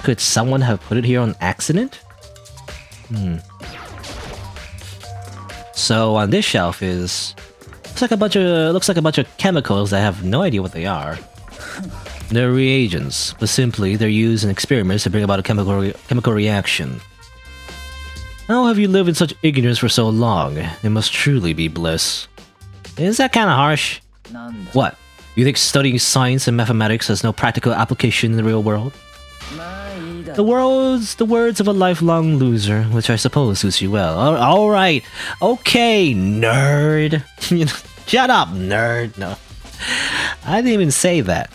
Could someone have put it here on accident? So on this shelf looks like a bunch of chemicals that I have no idea what they are. They're reagents, but simply they're used in experiments to bring about a chemical reaction. How have you lived in such ignorance for so long? It must truly be bliss. Is that kinda harsh? What? You think studying science and mathematics has no practical application in the real world? The words of a lifelong loser, which I suppose suits you well. Alright, okay, nerd. Shut up, nerd. No, I didn't even say that.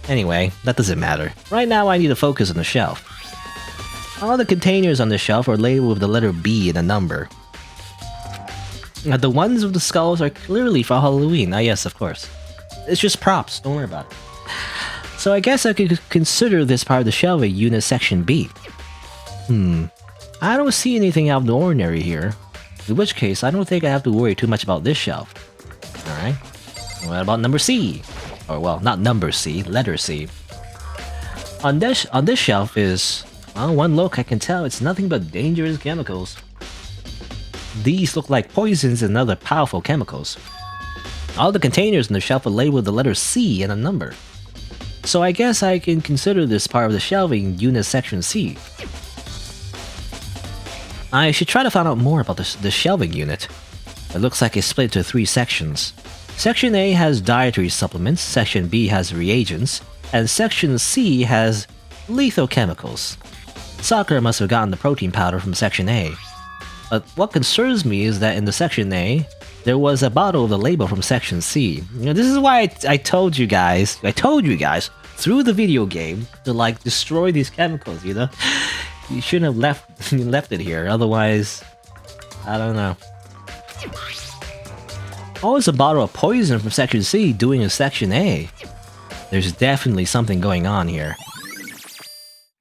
Anyway, that doesn't matter. Right now I need to focus on the shelf. All the containers on the shelf are labeled with the letter B and a number. Now, the ones with the skulls are clearly for Halloween. Ah yes, of course. It's just props, don't worry about it. So I guess I could consider this part of the shelf a unit section B. I don't see anything out of the ordinary here. In which case, I don't think I have to worry too much about this shelf. Alright. What about number C? Or well, not number C, letter C. On this shelf is... Well, one look I can tell it's nothing but dangerous chemicals. These look like poisons and other powerful chemicals. All the containers on the shelf are labeled with the letter C and a number. So I guess I can consider this part of the shelving unit section C. I should try to find out more about the shelving unit. It looks like it's split into 3 sections. Section A has dietary supplements, Section B has reagents, and Section C has lethal chemicals. Sakura must have gotten the protein powder from Section A. But what concerns me is that in the Section A, there was a bottle of the label from Section C. You know, this is why I told you guys, through the video game, to like destroy these chemicals, you know? You shouldn't have left it here, otherwise, I don't know. Oh, it's a bottle of poison from Section C doing in Section A. There's definitely something going on here.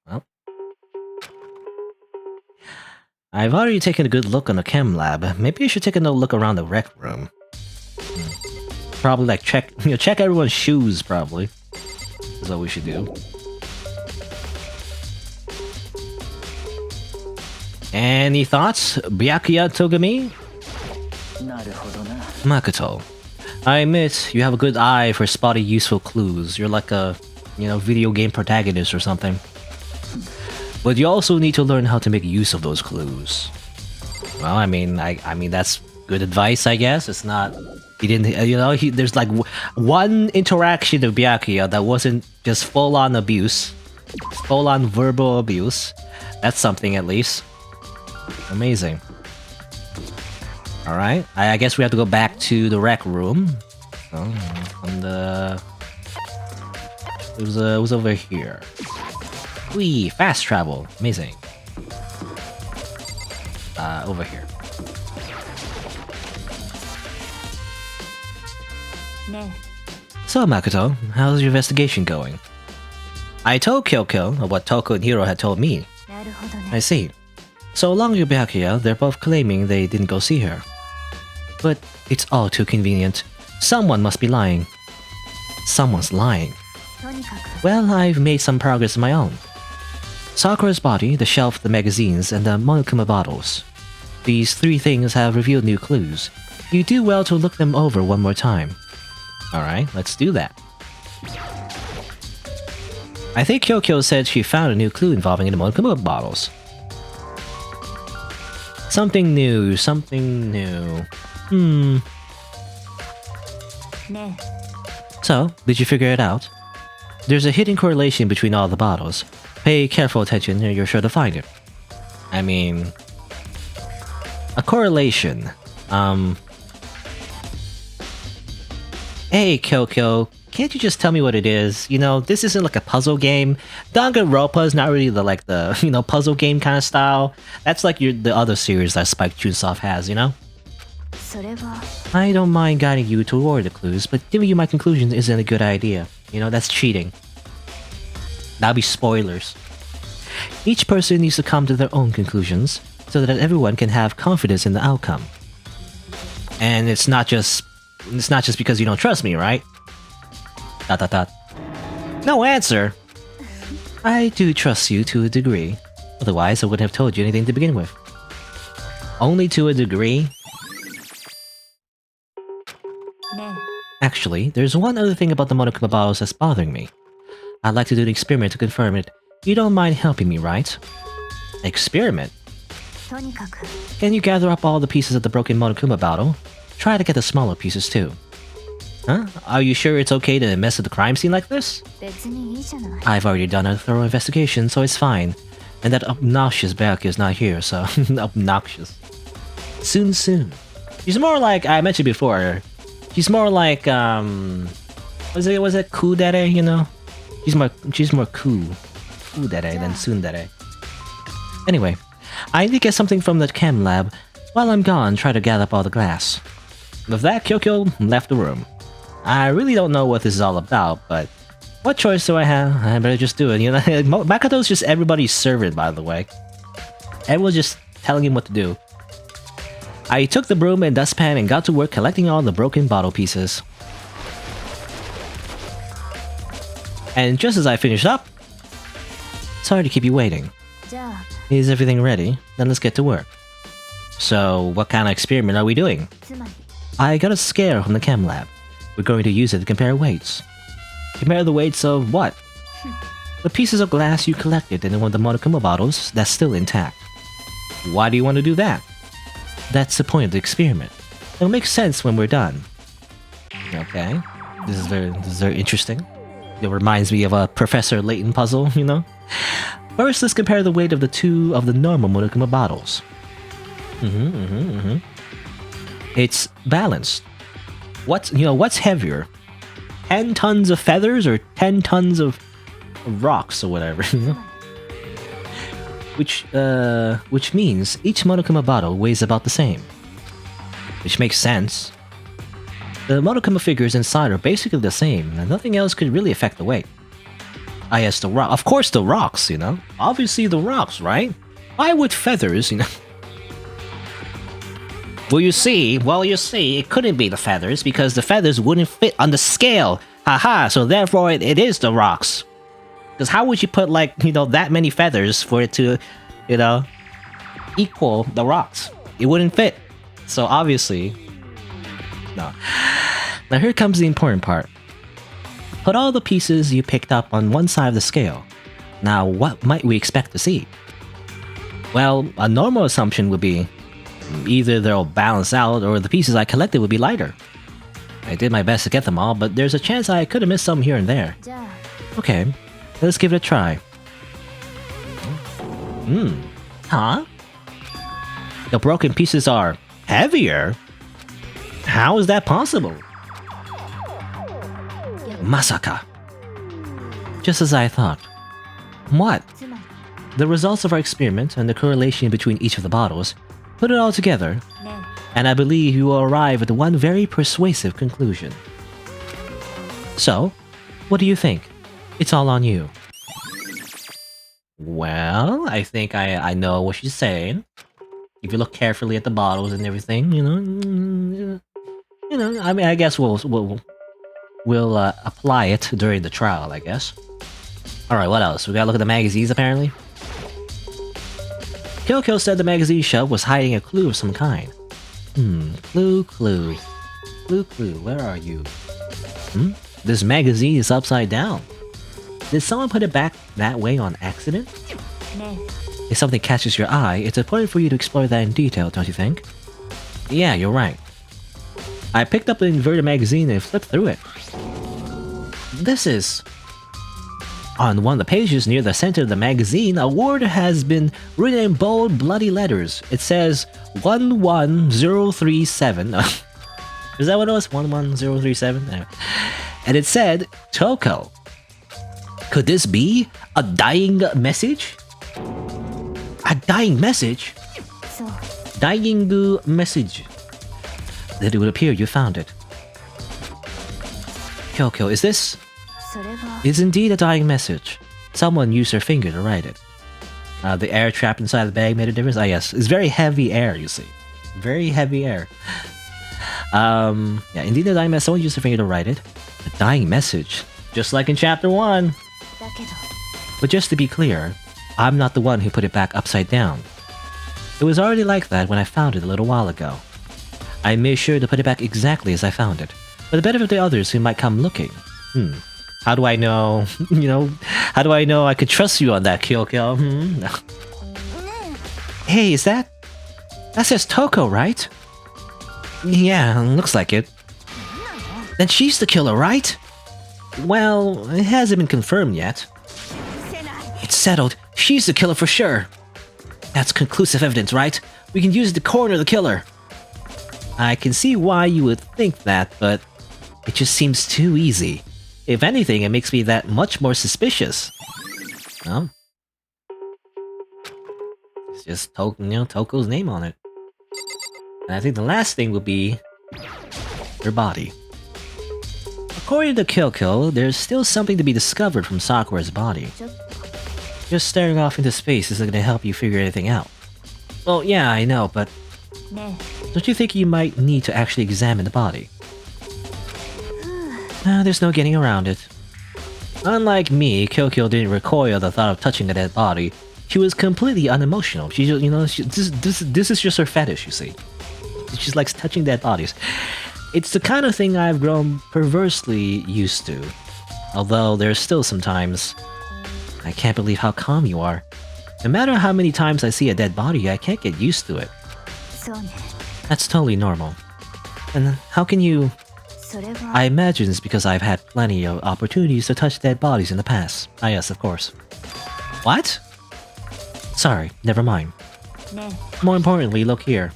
Well, I've already taken a good look on the Chem Lab. Maybe I should take another look around the rec room. Probably like check everyone's shoes, probably. That's what we should do. Any thoughts, Byakuya Togami? Makoto, I admit you have a good eye for spotting useful clues. You're like a, video game protagonist or something. But you also need to learn how to make use of those clues. Well, I mean that's good advice, I guess. It's not. He didn't. There's like one interaction of Byakuya that wasn't just full-on abuse, full-on verbal abuse. That's something at least. Amazing. Alright, I guess we have to go back to the rec room. It was over here. Whee! Fast travel! Amazing. Over here. So Makoto, how's your investigation going? I told Kyoko what Toko and Hiro had told me. I see. So along with Byakuya, they're both claiming they didn't go see her. But it's all too convenient. Someone must be lying. Someone's lying. Well, I've made some progress of my own. Sakura's body, the shelf, the magazines, and the Monokuma bottles. These 3 things have revealed new clues. You do well to look them over one more time. Alright, let's do that. I think Kyoko said she found a new clue involving the Monokuma bottles. Something new, something new. So, did you figure it out? There's a hidden correlation between all the bottles. Pay careful attention and you're sure to find it. I mean... a correlation. Hey, Kyoko, can't you just tell me what it is? This isn't like a puzzle game. Danganronpa is not really the puzzle game kind of style. That's like the other series that Spike Chunsoft has, I don't mind guiding you toward the clues, but giving you my conclusions isn't a good idea. That's cheating. That'll be spoilers. Each person needs to come to their own conclusions, so that everyone can have confidence in the outcome. And it's not just because you don't trust me, right? ... No answer! I do trust you to a degree. Otherwise, I wouldn't have told you anything to begin with. Only to a degree? Actually, there's one other thing about the Monokuma bottles that's bothering me. I'd like to do an experiment to confirm it. You don't mind helping me, right? Experiment? Can you gather up all the pieces of the broken Monokuma bottle? Try to get the smaller pieces too. Huh? Are you sure it's okay to mess with the crime scene like this? I've already done a thorough investigation, so it's fine. And that obnoxious Byakuya is not here, so... obnoxious. Soon. She's more like... I mentioned before... She's more like, was it kudere, She's more kudere than tsundere. Anyway, I need to get something from the Chem Lab. While I'm gone, try to gather up all the glass. With that, Kyoko left the room. I really don't know what this is all about, but what choice do I have? I better just do it, Makoto's just everybody's servant, by the way. Everyone's just telling him what to do. I took the broom and dustpan and got to work collecting all the broken bottle pieces. And just as I finished up... Sorry to keep you waiting. Is everything ready? Then let's get to work. So, what kind of experiment are we doing? I got a scare from the Chem Lab. We're going to use it to compare weights. Compare the weights of what? The pieces of glass you collected in one of the Monokuma bottles that's still intact. Why do you want to do that? That's the point of the experiment. It'll make sense when we're done. Okay. This is very interesting. It reminds me of a Professor Layton puzzle, you know? First, let's compare the weight of the two of the normal Monokuma bottles. It's balanced. What's heavier? 10 tons of feathers or 10 tons of rocks or whatever, you know? Which means each Monokuma bottle weighs about the same. Which makes sense. The Monokuma figures inside are basically the same, and nothing else could really affect the weight. Ah yes, of course the rocks, you know? Obviously the rocks, right? Why would feathers, you know? Well, you see, it couldn't be the feathers, because the feathers wouldn't fit on the scale. Haha, so therefore it is the rocks. Because how would you put, like, you know, that many feathers for it to, you know, equal the rocks? It wouldn't fit. So obviously, no. Now here comes the important part. Put all the pieces you picked up on one side of the scale. Now what might we expect to see? Well, a normal assumption would be either they'll balance out or the pieces I collected would be lighter. I did my best to get them all, but there's a chance I could have missed some here and there. Okay, let's give it a try. Huh? The broken pieces are heavier? How is that possible? Masaka. Just as I thought. What? The results of our experiment and the correlation between each of the bottles, put it all together, and I believe you will arrive at one very persuasive conclusion. So, what do you think? It's all on you. Well, I think I know what she's saying. If you look carefully at the bottles and everything, you know, I mean, I guess we'll apply it during the trial, I guess. Alright, what else? We gotta look at the magazines, apparently. Kyoko said the magazine shelf was hiding a clue of some kind. Clue. Clue, where are you? This magazine is upside down. Did someone put it back that way on accident? If something catches your eye, it's important for you to explore that in detail, don't you think? Yeah, you're right. I picked up the inverted magazine and flipped through it. This is... On one of the pages near the center of the magazine, a word has been written in bold, bloody letters. It says 11037. Is that what it was? 11037? Anyway. And it said Toko. Could this be a dying message? A dying message? Dying message. Then it would appear you found it. Kyoko, is this? It's indeed a dying message. Someone used their finger to write it. The air trapped inside the bag made a difference? Ah yes, it's very heavy air, you see. Very heavy air. Yeah, indeed a dying message. Someone used their finger to write it. A dying message. Just like in chapter 1. But just to be clear, I'm not the one who put it back upside down. It was already like that when I found it a little while ago. I made sure to put it back exactly as I found it, for the benefit of the others who might come looking. How do I know, how do I know I could trust you on that, Kyoko? No. Hey, is that... That says Toko, right? Yeah, looks like it. Then she's the killer, right? Well, it hasn't been confirmed yet. It's settled. She's the killer for sure. That's conclusive evidence, right? We can use it to corner the killer. I can see why you would think that, but it just seems too easy. If anything, it makes me that much more suspicious. Well, it's just Toko's name on it. And I think the last thing would be her body. According to Kyoko, there's still something to be discovered from Sakura's body. Just staring off into space isn't going to help you figure anything out. Well, yeah, I know, but don't you think you might need to actually examine the body? There's no getting around it. Unlike me, Kyoko didn't recoil at the thought of touching a dead body. She was completely unemotional. She just, this is just her fetish, you see. She likes touching dead bodies. It's the kind of thing I've grown perversely used to. Although there's still sometimes... I can't believe how calm you are. No matter how many times I see a dead body, I can't get used to it. そうね。 That's totally normal. And how can you... それは I imagine it's because I've had plenty of opportunities to touch dead bodies in the past. Ah yes, of course. What? Sorry, never mind. ね。 More importantly, look here.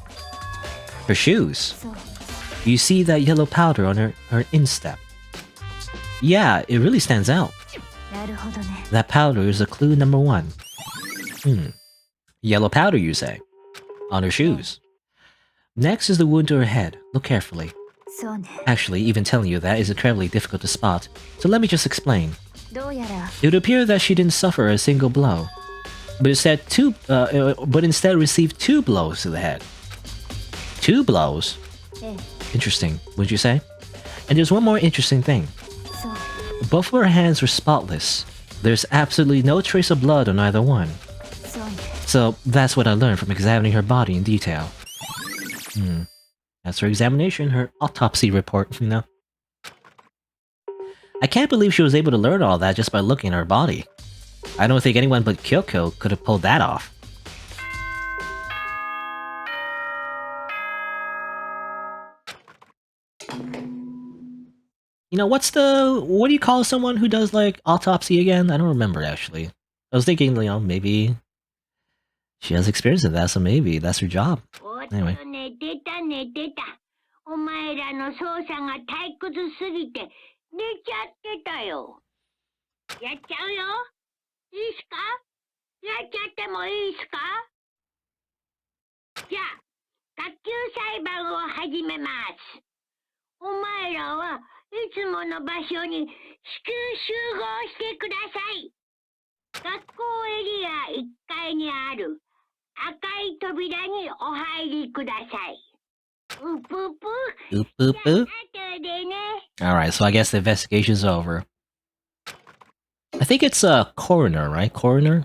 Her shoes. そう。 You see that yellow powder on her instep? Yeah, it really stands out. なるほどね。 That powder is a clue number 1. Yellow powder, you say? On her shoes. Next is the wound to her head. Look carefully. そうね。 Actually, even telling you that is incredibly difficult to spot, so let me just explain. どうやら It would appear that she didn't suffer a single blow, but instead received 2 blows to the head. 2 blows? ええ。 Interesting, wouldn't you say? And there's one more interesting thing. そう。 Both of her hands were spotless. There's absolutely no trace of blood on either one. そうね。 So that's what I learned from examining her body in detail. That's her examination, her autopsy report, you know? I can't believe she was able to learn all that just by looking at her body. I don't think anyone but Kyoko could have pulled that off. You know, what do you call someone who does, like, autopsy again? I don't remember, actually. I was thinking, you know, maybe she has experience in that, so maybe that's her job. Anyway. 寝てた寝てた。お前らの操作が退屈すぎて寝ちゃってたよ。やっちゃうよ。いいっすか？やっちゃってもいいっすか？じゃあ、学級裁判を始めます。お前らはいつもの場所に至急集合してください。学校エリア1階にある赤い扉にお入りください。うぷぷ。 Boop, boop, じゃあ boop. 後でね。 Alright, so I guess the investigation's over. I think it's a coroner, right? Coroner?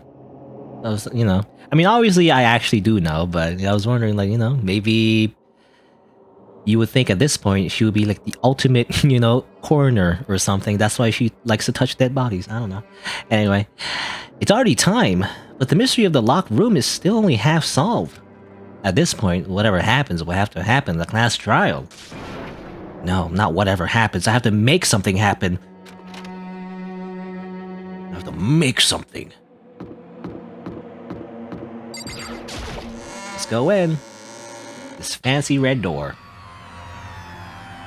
That was, you know. I mean, obviously I actually do know, but I was wondering, like, you know, maybe you would think at this point she would be like the ultimate, you know, coroner or something. That's why she likes to touch dead bodies. I don't know. Anyway, it's already time, but the mystery of the locked room is still only half solved. At this point, whatever happens will have to happen in the class trial. No, not whatever happens. I have to make something happen. I have to make something. Let's go in. This fancy red door.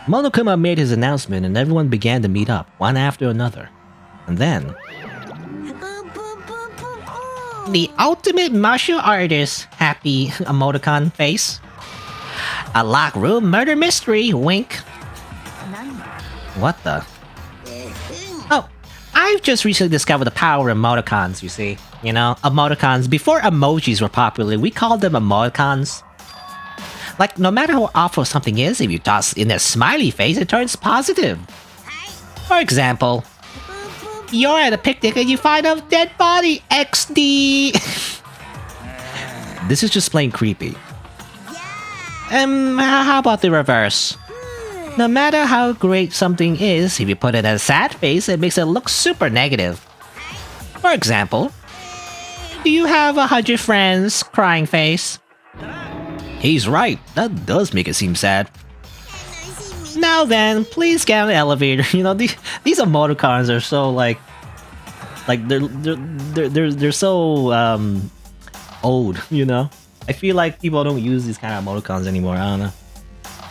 Monokuma made his announcement and everyone began to meet up, one after another. And then... The ultimate martial artist, happy emoticon face. A locked room murder mystery, wink. 何？ What the? Oh, I've just recently discovered the power of emoticons, you see. You know, emoticons. Before emojis were popular, we called them emoticons. Like, no matter how awful something is, if you toss in a smiley face, it turns positive. For example, you're at a picnic and you find a dead body, XD! This is just plain creepy. How about the reverse? No matter how great something is, if you put it in a sad face, it makes it look super negative. For example, do you have 100 friends, crying face? He's right, that does make it seem sad. Now then, please get on the elevator. You know, these emoticons are so like they're so old, you know? I feel like people don't use these kind of emoticons anymore, I don't know.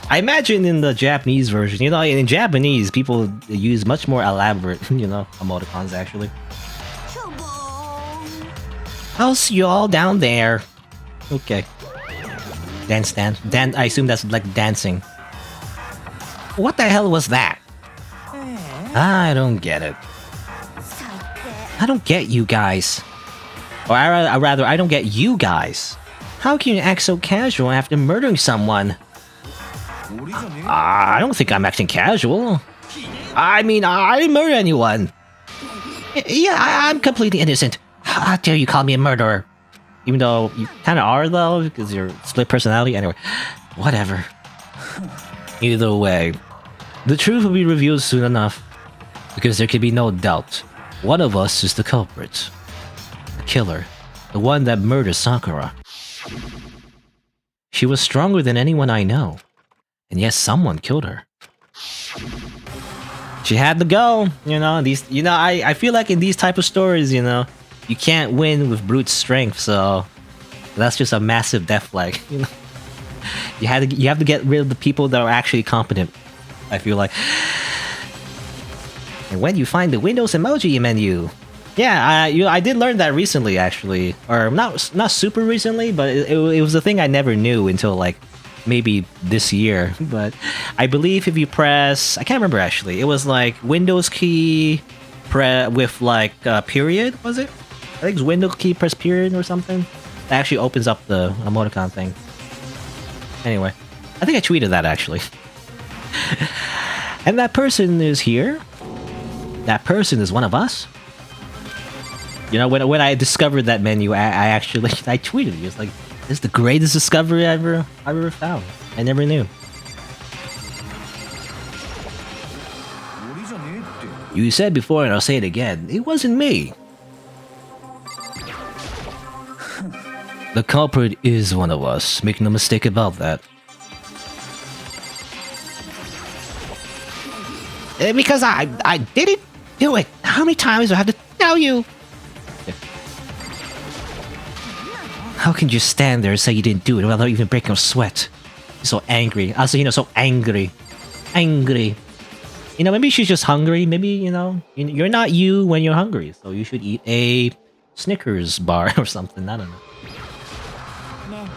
I imagine in the Japanese version, you know, in Japanese, people use much more elaborate, you know, emoticons actually. I'll see you all down there. Okay. Dance. I assume that's like dancing. What the hell was that? I don't get it. I don't get you guys. Or rather, I don't get you guys. How can you act so casual after murdering someone? I don't think I'm acting casual. I mean, I didn't murder anyone. Yeah, I'm completely innocent. How dare you call me a murderer? Even though you kind of are, though, because you're split personality. Anyway, whatever. Either way, the truth will be revealed soon enough. Because there can be no doubt. One of us is the culprit. The killer. The one that murdered Sakura. She was stronger than anyone I know. And yes, someone killed her. She had to go, you know, I feel like in these type of stories, you know, you can't win with brute strength, so that's just a massive death flag, you know. You have to get rid of the people that are actually competent, I feel like. And when you find the Windows emoji menu. Yeah, I did learn that recently, actually. Or not super recently, but it was a thing I never knew until like maybe this year. But I believe if you press, I can't remember actually, it was like Windows key with like period, was it? I think it's Windows key press period or something. That actually opens up the emoticon thing. Anyway, I think I tweeted that actually. And that person is here. That person is one of us. You know, when I discovered that menu, I tweeted it. It's like, this is the greatest discovery I ever found. I never knew. You said before, and I'll say it again, it wasn't me. The culprit is one of us. Make no mistake about that. Because I didn't do it. How many times do I have to tell you? How can you stand there and say you didn't do it without even breaking a sweat? You're so angry. Also, you know, so angry. Angry. You know, maybe she's just hungry. Maybe, you know, you're not you when you're hungry. So you should eat a Snickers bar or something. I don't know.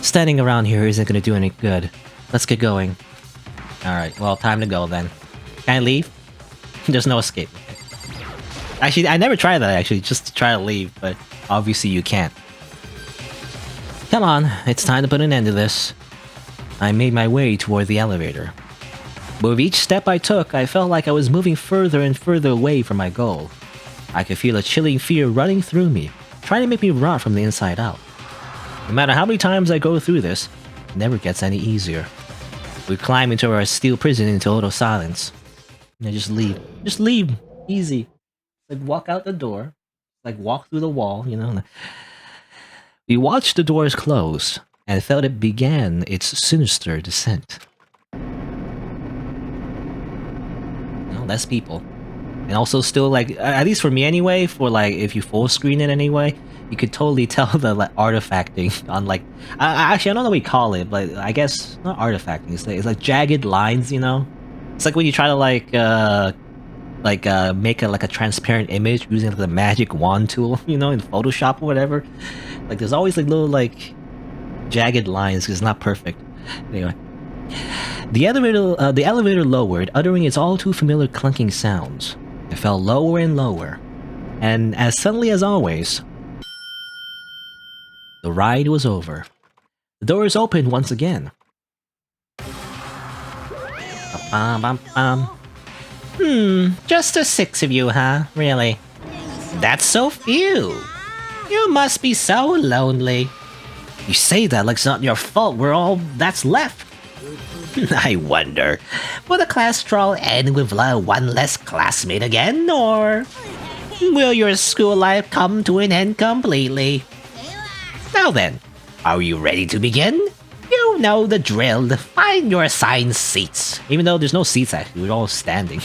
Standing around here isn't going to do any good. Let's get going. Alright, well, time to go then. Can I leave? There's no escape. Actually, I never tried that, actually, just to try to leave, but obviously you can't. Come on, it's time to put an end to this. I made my way toward the elevator. But with each step I took, I felt like I was moving further and further away from my goal. I could feel a chilling fear running through me, trying to make me rot from the inside out. No matter how many times I go through this, it never gets any easier. We climb into our steel prison in total silence. And just leave. Just leave. Easy. Like walk out the door. Like walk through the wall, you know. We watched the doors close, and felt it began its sinister descent. No, less people. And also still like, at least for me anyway, for like, if you full screen it anyway, you could totally tell the like artifacting on like, actually I don't know what we call it, but I guess, not artifacting, it's like jagged lines, you know? It's like when you try to like make a transparent image using like, the magic wand tool, you know, in Photoshop or whatever. Like there's always like little like jagged lines because it's not perfect. Anyway, the elevator lowered, uttering its all too familiar clunking sounds. It fell lower and lower, and as suddenly as always, the ride was over. The doors opened once again. Just the 6 of you, huh? Really? That's so few. You must be so lonely. You say that like it's not your fault. We're all that's left. I wonder, will the class trial end with one less classmate again, or will your school life come to an end completely? Now then, are you ready to begin? You know the drill. Find your assigned seats. Even though there's no seats actually, we're all standing.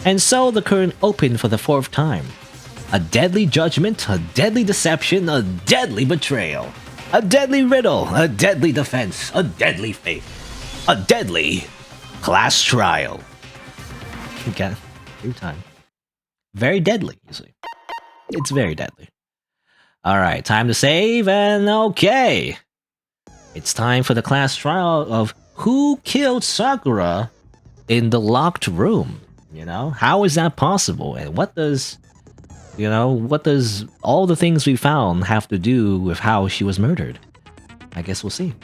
And so the curtain opened for the 4th time. A deadly judgment, a deadly deception, a deadly betrayal. A deadly riddle, a deadly defense, a deadly fate. A deadly class trial. Okay, every time. Very deadly, you see. It's very deadly. Alright, time to save, and okay. It's time for the class trial of who killed Sakura in the locked room. You know, how is that possible? And what does, you know, what does all the things we found have to do with how she was murdered? I guess we'll see.